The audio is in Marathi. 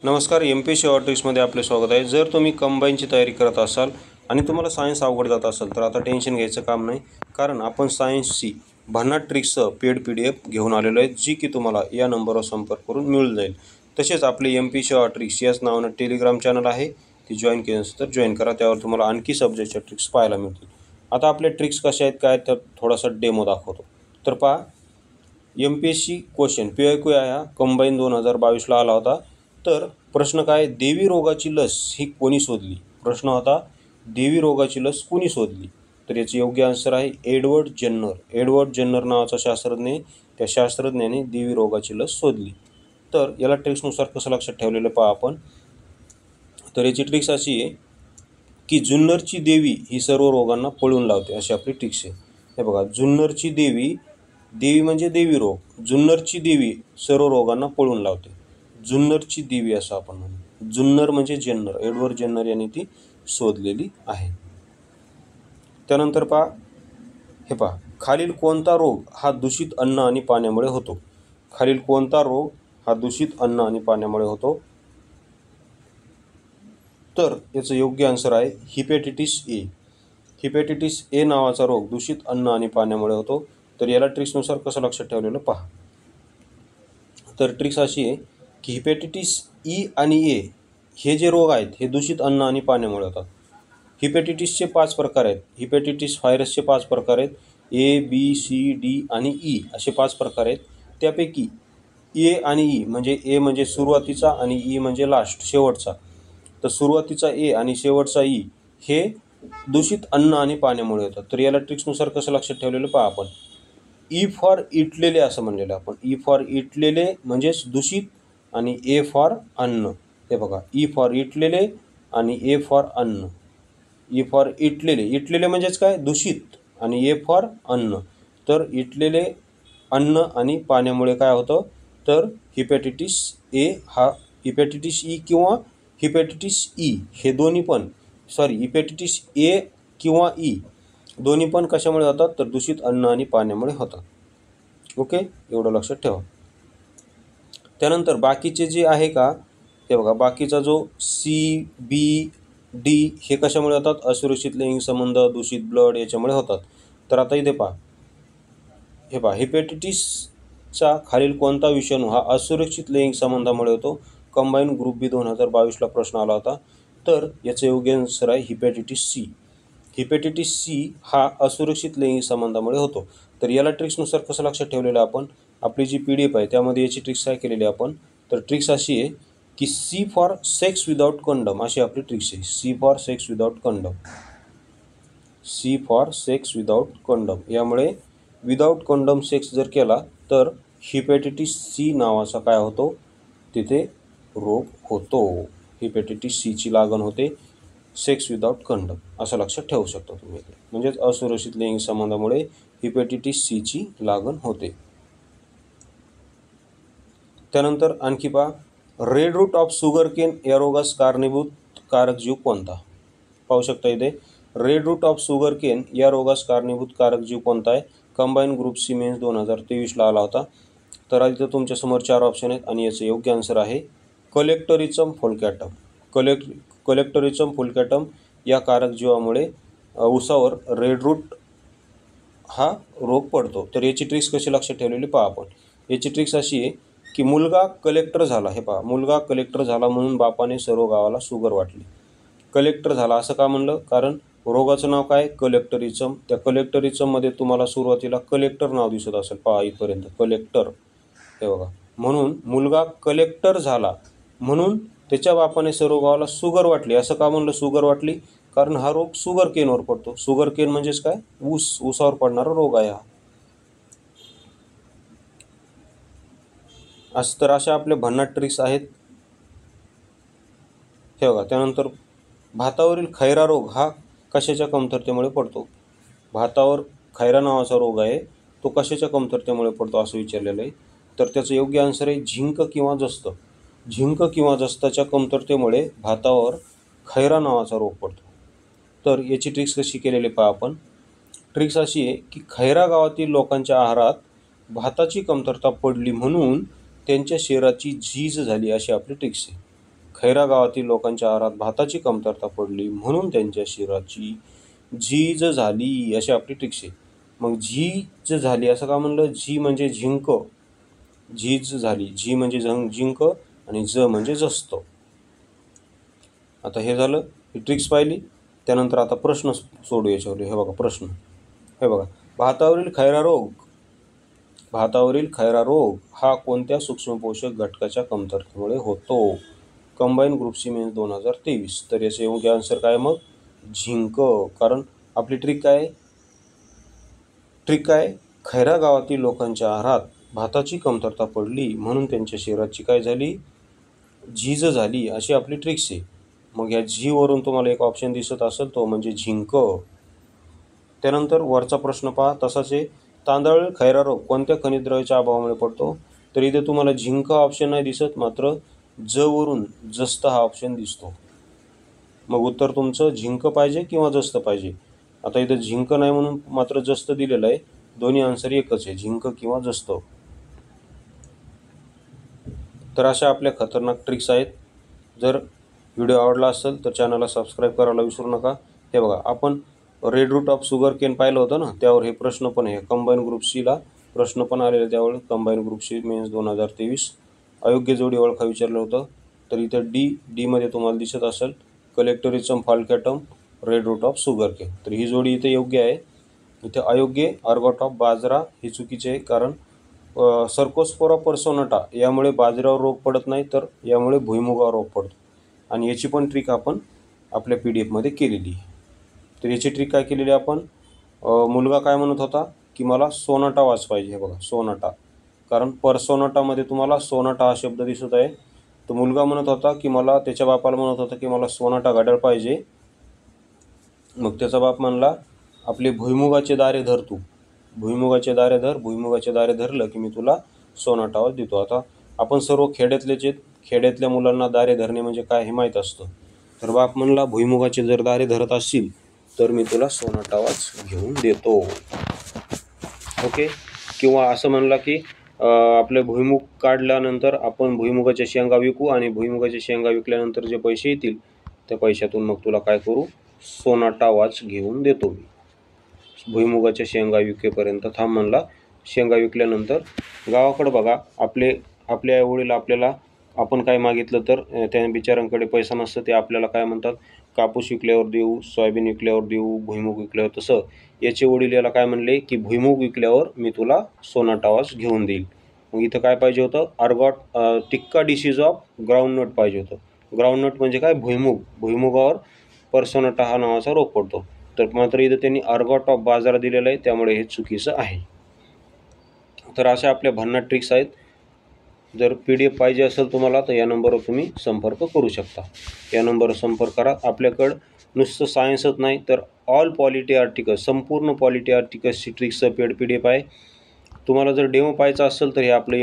नमस्कार. MPSC ऑर्ट्रिक्समध्ये आपले स्वागत आहे. जर तुम्ही कंबाईनची तयारी करत असाल आणि तुम्हाला सायन्स अवघड जात असेल तर आता टेन्शन घ्यायचं काम नाही, कारण आपण सायन्सची भन्नाट ट्रिक्ससह पेड PDF घेऊन आलेलो आहे, जी की तुम्हाला या नंबरवर संपर्क करून मिळून जाईल. तसेच आपले MPSC ऑर्ट्रिक्स याच नावानं टेलिग्राम चॅनल आहे, ती जॉईन केलं असेल तर जॉईन करा. त्यावर तुम्हाला आणखी सब्जेक्टच्या ट्रिक्स पाहायला मिळतील. आता आपले ट्रिक्स कशा आहेत काय तर थोडासा डेमो दाखवतो. तर पहा, MPSC क्वेश्चन PIQ हा कंबाईन 2022ला आला होता. तर प्रश्न काय, देवी रोगाची लस ही कोणी शोधली? प्रश्न होता, देवी रोगाची लस कोणी शोधली? तर याचे योग्य आन्सर आहे एडवर्ड जेन्नर. एडवर्ड जेन्नर नावाचा शास्त्रज्ञ, त्या शास्त्रज्ञाने देवी रोगाची लस शोधली. तर याला ट्रिक्सनुसार कसं लक्षात ठेवलेलं पहा आपण. तर याची ट्रिक्स अशी आहे की जुन्नरची देवी ही सर्व रोगांना पळून लावते, अशी आपली ट्रिक्स आहे. हे बघा, जुन्नरची देवी, देवी म्हणजे देवी रोग, जुन्नरची देवी सर्व रोगांना पळून लावते. जुन्नरची देवी असं आपण म्हणू. जुन्नर म्हणजे जेन्नर, एडवर्ड जेन्नर यांनी ती शोधलेली आहे. त्यानंतर पहा, हे पहा, खालील कोणता रोग हा दूषित अन्न आणि पाण्यामुळे होतो? खालील कोणता रोग हा दूषित अन्न आणि पाण्यामुळे होतो? तर याचं योग्य आन्सर आहे हिपॅटायटिस ए. हिपॅटायटिस ए नावाचा रोग दूषित अन्न आणि पाण्यामुळे होतो. तर याला ट्रिक्सनुसार कसं लक्षात ठेवलेलं पहा. तर ट्रिक्स अशी आहे की हिपॅटायटिस ई आणि ए हे जे रोग आहेत हे दूषित अन्न आणि पाण्यामुळे होतात. हिपॅटायटिसचे 5 प्रकार आहेत. हिपॅटायटिस व्हायरसचे 5 प्रकार आहेत. A, B, C, D आणि E असे 5 प्रकार आहेत. त्यापैकी ए आणि ई म्हणजे ए म्हणजे सुरुवातीचा आणि ई म्हणजे लास्ट, शेवटचा. तर सुरुवातीचा ए आणि शेवटचा ई हे दूषित अन्न आणि पाण्यामुळे होतात. तर याला ट्रिक्सनुसार कसं लक्षात ठेवलेलं पहा आपण. ई फॉर इटलेले असं म्हणलेलं आपण. ई फॉर इटलेले म्हणजेच दूषित आणि ए फॉर अन्न. हे बघा, ई फॉर इटलेले आणि ए फॉर अन्न. ई फॉर इटलेले, इटलेले म्हणजेच काय, दूषित, आणि ए फॉर अन्न. तर इटलेले अन्न आणि पाण्यामुळे काय होतं, तर हिपॅटायटिस ए हा, हिपॅटायटिस ई किंवा हिपॅटायटिस ई हे दोन्ही पण, हिपॅटायटिस ए किंवा ई दोन्ही पण कशामुळे होतात, तर दूषित अन्न आणि पाण्यामुळे होतात. ओके, एवढं लक्षात ठेवा. त्यानंतर बाकीचे जे आहे का, हे बघा, बाकीचा जो C, B, D हे कशामुळे होतात, असुरक्षित लैंगिक संबंध, दूषित ब्लड याच्यामुळे होतात. तर आता इथे पहा, हे पहा, हिपॅटायटिसचा खालील कोणता विषाणू हा असुरक्षित लैंगिक संबंधामुळे होतो? कंबाईन ग्रुप बी 2022ला प्रश्न आला होता. तर याचं योग्य आन्सर आहे हिपॅटायटिस सी. हिपॅटायटिस सी हा असुरक्षित लैंगिक संबंधामुळे होतो. तर याला ट्रिक्सनुसार कसं लक्षात ठेवलेलं आपण, आपली जी PDF आहे त्यामध्ये याची ट्रिक्स काय केलेली आपण. तर ट्रिक्स अशी आहे की C for sex without condom अशी आपली ट्रिक्स आहे. C for sex without condom. C for sex without condom. यामुळे विदाउट कंडम सेक्स जर केला तर हिपॅटायटिस सी नावाचा काय होतो, तिथे रोग होतो. हिपॅटायटिस सीची लागण होते सेक्स विदाउट कंडम, असं लक्षात ठेवू शकता तुम्ही. म्हणजेच असुरक्षित लैंगिक संबंधामुळे हिपॅटायटिस सीची लागण होते. त्यानंतर आणखी पहा, red rot of sugar cane या रोगास कारणीभूत कारक जीव कोणता? पाहू शकता इथे, red rot of sugar cane या रोगास कारणीभूत कारक जीव कोणता आहे? कंबाईन ग्रुप सी मेन्स 2023ला आला होता. तर इथं तुमच्यासमोर 4 ऑप्शन आहेत आणि याचं योग्य आन्सर आहे कोलेक्टोरिचम फुल्कॅटम. कोलेक्टोरिचम फुल्कॅटम या कारक जीवामुळे ऊसावर रेड रूट हा रोग पडतो. तर याची ट्रिक्स कशी लक्षात ठेवलेली पहा आपण. याची ट्रिक्स अशी आहे की मुलगा कलेक्टर झाला. हे पहा, मुलगा कलेक्टर झाला म्हणून बापाने सर्व गावाला शुगर वाटली. कलेक्टर झाला असं का म्हणलं, कारण रोगाचं नाव काय, कलेक्टरिझम. त्या कलेक्टरिझममध्ये तुम्हाला सुरुवातीला कलेक्टर नाव दिसत असेल, पहा इथपर्यंत कलेक्टर. हे बघा, म्हणून मुलगा कलेक्टर झाला म्हणून त्याच्या बापाने सर्व गावाला शुगर वाटली. असं का म्हणलं शुगर वाटली, कारण हा रोग शुगर केनवर पडतो. शुगर केन म्हणजेच काय, ऊसावर पडणारा रोग आहे हा. असं तर अशा आपल्या भन्नाट ट्रिक्स आहेत. हे बघा, त्यानंतर भातावरील खैरा रोग हा कशाच्या कमतरतेमुळे पडतो? भातावर खैरा नावाचा रोग आहे, तो कशाच्या कमतरतेमुळे पडतो असं विचारलेलं आहे. तर त्याचं योग्य आन्सर आहे झिंक किंवा जस्त. झिंक किंवा जस्ताच्या कमतरतेमुळे भातावर खैरा नावाचा रोग पडतो. तर याची ट्रिक्स कशी केलेली पहा आपण. ट्रिक्स अशी आहे की खैरा गावातील लोकांच्या आहारात भाताची कमतरता पडली म्हणून त्यांच्या शरीराची झीज झाली, अशी आपली ट्रिक्स आहे. खैरा गावातील लोकांच्या आहारात भाताची कमतरता पडली म्हणून त्यांच्या शरीराची झीज झाली, अशी आपली ट्रिक्स आहे. मग झीज झाली असं का म्हणलं? झी म्हणजे झिंक, झीज झाली. झी म्हणजे जिंक आणि ज म्हणजे जस्त. आता हे झालं, ही ट्रिक्स पाहिली. त्यानंतर आता प्रश्न सोडू याच्यावर. हे बघा प्रश्न, हे बघा. भातावरील खैरा रोग हा कोणत्या सूक्ष्म पोषक घटकाच्या कमतरतेमुळे होतो? Combine group C mains 2023. तर याचे योग्य आन्सर काय मग? झिंक. कारण आपली ट्रिक काय? खैरा गावातील लोकांच्या आहारात भाताची कमतरता पडली म्हणून त्यांच्या शरीराची काय झाली? झीज झाली, अशी आपली ट्रिक्स आहे. मग या झी वरून तुम्हाला एक ऑप्शन दिसत असेल, तो म्हणजे झिंक. त्यानंतर वरचा प्रश्न पहा तसाच आहे. तांदळावरील खैरा रोग कोणत्या खनिज द्रव्याच्या अभावामुळे पडतो? तर इथे तुम्हाला झिंक ऑप्शन नाही दिसत, मात्र ज वरून जस्त हा ऑप्शन दिसतो. मग उत्तर तुमचं झिंक पाहिजे किंवा जस्त पाहिजे? आता इथं झिंक नाही म्हणून मात्र जस्त दिलेलं आहे. दोन्ही आन्सर एकच आहे, झिंक किंवा जस्त. तर अशा आपल्या खतरनाक ट्रिक्स आहेत. जर व्हिडिओ आवडला असेल तर चॅनलला सबस्क्राईब करायला विसरू नका. हे बघा, आपण red rot of sugar cane पाहिलं होतं ना, त्यावर हे प्रश्न पण आहे. कंबाईन ग्रुप सीला प्रश्न पण आलेले त्यावर. कंबाईन ग्रुप सी मेन्स 2023 अयोग्य जोडी ओळखा विचारलं होतं. तर इथं मध्ये तुम्हाला दिसत असेल Colletotrichum falcatum red rot of sugar cane. तर ही जोडी इथे योग्य आहे. इथे अयोग्य अर्गॉट ऑफ बाजरा ही चुकीचे आहे. कारण सर्कोस्पोरा पर्सोनाटा यामुळे बाजऱ्यावर रोग पडत नाही, तर यामुळे भुईमुगावर रोग पडतो. आणि याची पण ट्रिक आपण आपल्या PDF मध्ये केलेली आहे. तर याची ट्रिक काय केलेली आपण? मुलगा काय म्हणत होता की मला सोनाटा वाच पाहिजे. हे बघा सोनाटा, कारण पर्सोनाटामध्ये तुम्हाला सोनाटा हा शब्द दिसत आहे. तर मुलगा म्हणत होता की मला, त्याच्या बापाला म्हणत होता की मला सोनाटा घड्याळ पाहिजे. मग त्याचा बाप म्हणला आपले भुईमुगाचे दारे धर, तू भुईमुगाचे दारे धर, भुईमुगाचे दारे धरलं की मी तुला सोनाटा आवाज देतो. आता आपण सर्व खेड्यातलेच आहेत. खेड्यातल्या मुलांना दारे धरणे म्हणजे काय हे माहीत असतं. तर बाप म्हणला भुईमुगाचे जर दारे धरत असतील तर मी तुला सोनाटा आवाज घेऊन देतो. ओके. किंवा असं म्हणला की आपले भुईमुग काढल्यानंतर आपण भुईमुगाच्या शेंगा विकू आणि भुईमुगाच्या शेंगा विकल्यानंतर जे पैसे येतील त्या पैशातून मग तुला काय करू? सोनाटा वाच घेऊन देतो मी. भुईमुगाच्या शेंगा विकेपर्यंत थांब म्हणला. शेंगा विकल्यानंतर गावाकडं बघा, आपले आईवडील आपल्याला, आपण काय मागितलं तर त्या बिचाऱ्यांकडे पैसा नसतं, ते आपल्याला काय म्हणतात? कापूस विकल्यावर देऊ, सोयाबीन विकल्यावर देऊ, भुईमुग विकल्यावर. तसं याचे वडील याला काय म्हणले की भुईमुग विकल्यावर मी तुला सोनाटा वाच घेऊन देईल. मग इथं काय पाहिजे होतं? टिक्का डिसीज ऑफ ग्राउंडनट पाहिजे होतं. ग्राउंडनट म्हणजे काय? भुईमुगावर पर्सोनाटा हा नावाचा रोग पडतो. तर मात्र इथं त्यांनी अर्गॉट ऑफ बाजारा दिलेला आहे, त्यामुळे हे चुकीचं आहे. तर अशा आपल्या भन्नाट ट्रिक्स आहेत. जर PDF पाहिजे असेल तुम्हाला तर या नंबरवर तुम्ही संपर्क करू शकता. या नंबरवर संपर्क करा. आपल्याकडं नुसतं सायन्सच नाही तर ऑल पॉलिटी आर्टिकल्स, संपूर्ण पॉलिटी आर्टिकल्सची ट्रिक्सचं पेड PDF आहे. तुम्हाला जर डेमो पाहायचा असेल तर हे आपलं